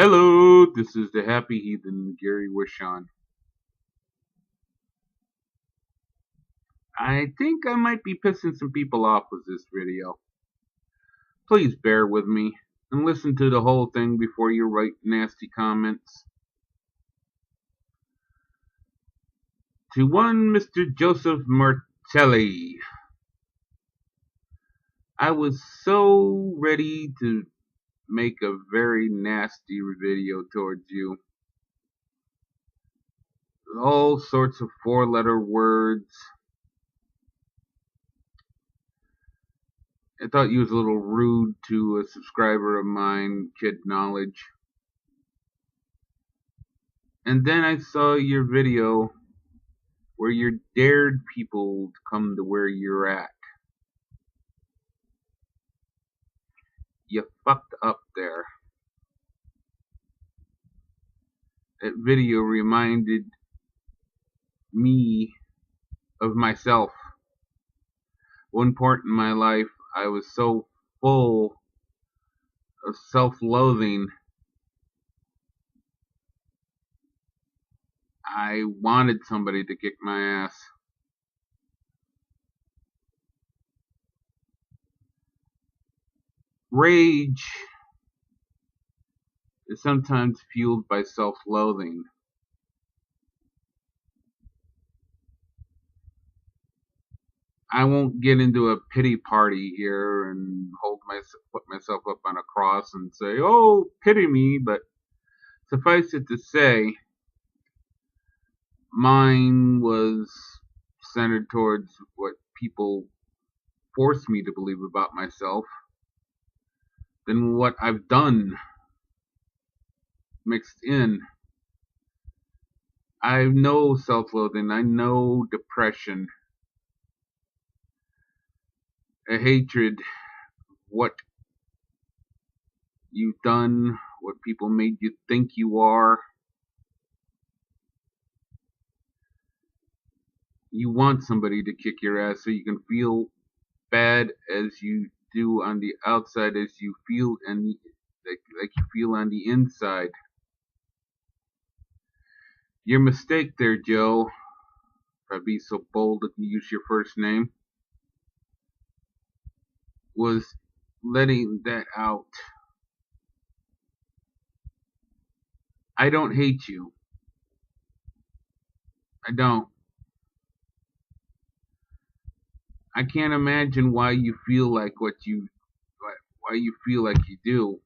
Hello, this is the Happy Heathen, Gary Wishon. I think I might be pissing some people off with this video. Please bear with me and listen to the whole thing before you write nasty comments. To one Mr. Joseph Martelli, I was so ready to make a very nasty video towards you. All sorts of four-letter words. I thought you was a little rude to a subscriber of mine, Kid Knowledge. And then I saw your video where you dared people to come to where you're at. You fucked up there. That video reminded me of myself. One point in my life, I was so full of self-loathing, I wanted somebody to kick my ass. Rage is sometimes fueled by self-loathing. I won't get into a pity party here and put myself up on a cross and say, "Oh, pity me," but suffice it to say, mine was centered towards what people forced me to believe about myself, then what I've done mixed in. I know self-loathing, I know depression, a hatred of what you've done, what people made you think you are. You want somebody to kick your ass so you can feel bad as you do on the outside as you feel like you feel on the inside. Your mistake there, Joe, if I be so bold to use your first name, was letting that out. I don't hate you. I don't. I can't imagine why you feel like why you feel like you do.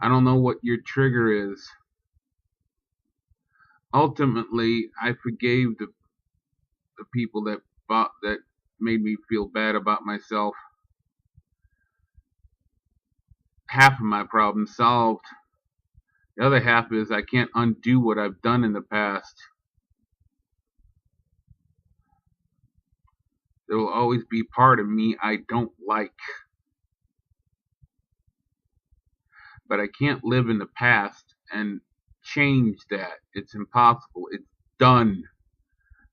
I don't know what your trigger is. Ultimately, I forgave the people that made me feel bad about myself. Half of my problem solved. The other half is I can't undo what I've done in the past. There will always be part of me I don't like. But I can't live in the past and change that. It's impossible. It's done.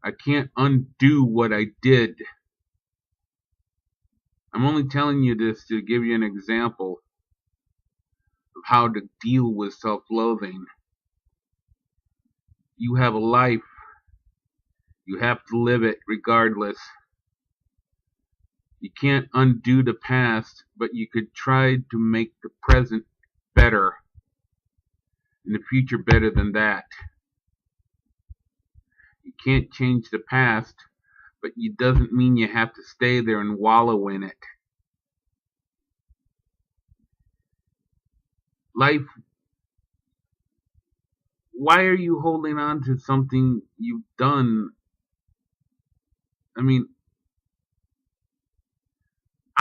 I can't undo what I did. I'm only telling you this to give you an example of how to deal with self-loathing. You have a life. You have to live it regardless. You can't undo the past, but you could try to make the present better and the future better than that. You can't change the past, but it doesn't mean you have to stay there and wallow in it. Life, why are you holding on to something you've done? I mean,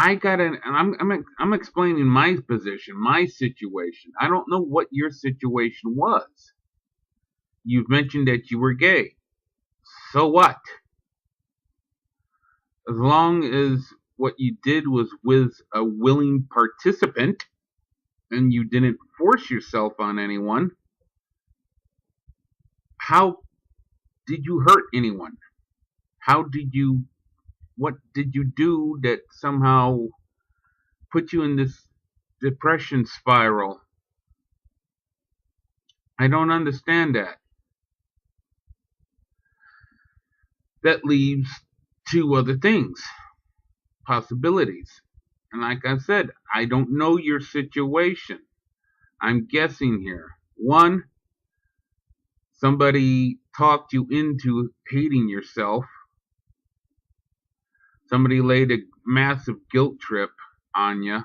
I'm explaining my position, my situation. I don't know what your situation was. You've mentioned that you were gay. So what? As long as what you did was with a willing participant and you didn't force yourself on anyone, how did you hurt anyone? What did you do that somehow put you in this depression spiral. I don't understand that. That leaves two other things, possibilities. And like I said, I don't know your situation. I'm guessing here. One, somebody talked you into hating yourself. Somebody laid a massive guilt trip on you.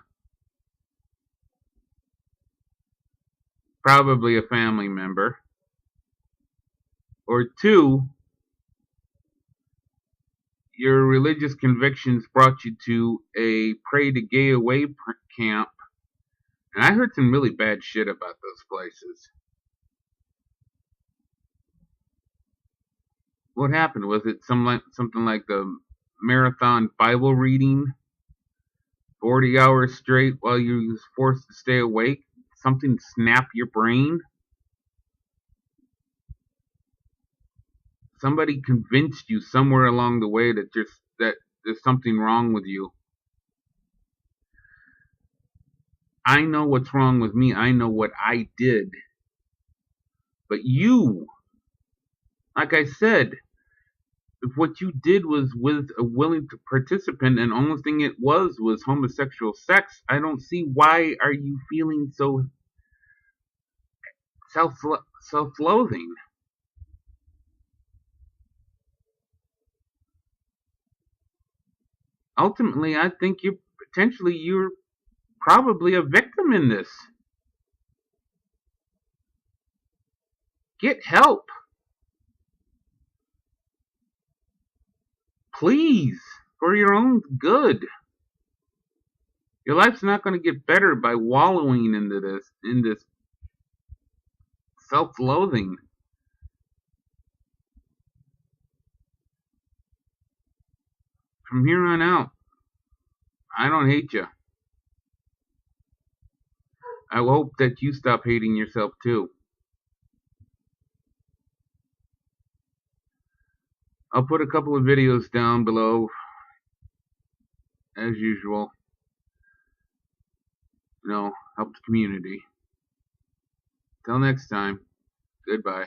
Probably a family member. Or two, your religious convictions brought you to a pray to gay away camp. And I heard some really bad shit about those places. What happened? Was it something like the marathon Bible reading, 40 hours straight while you was forced to stay awake? Something snapped your brain? Somebody convinced you somewhere along the way that there's something wrong with you. I know what's wrong with me. I know what I did. But you, like I said, if what you did was with a willing participant and only thing it was homosexual sex, I don't see why are you feeling so self-loathing. Ultimately, I think you're probably a victim in this. Get help. Please, for your own good. Your life's not going to get better by wallowing in this self-loathing. From here on out, I don't hate you. I hope that you stop hating yourself too. I'll put a couple of videos down below, as usual. Help the community. Till next time, goodbye.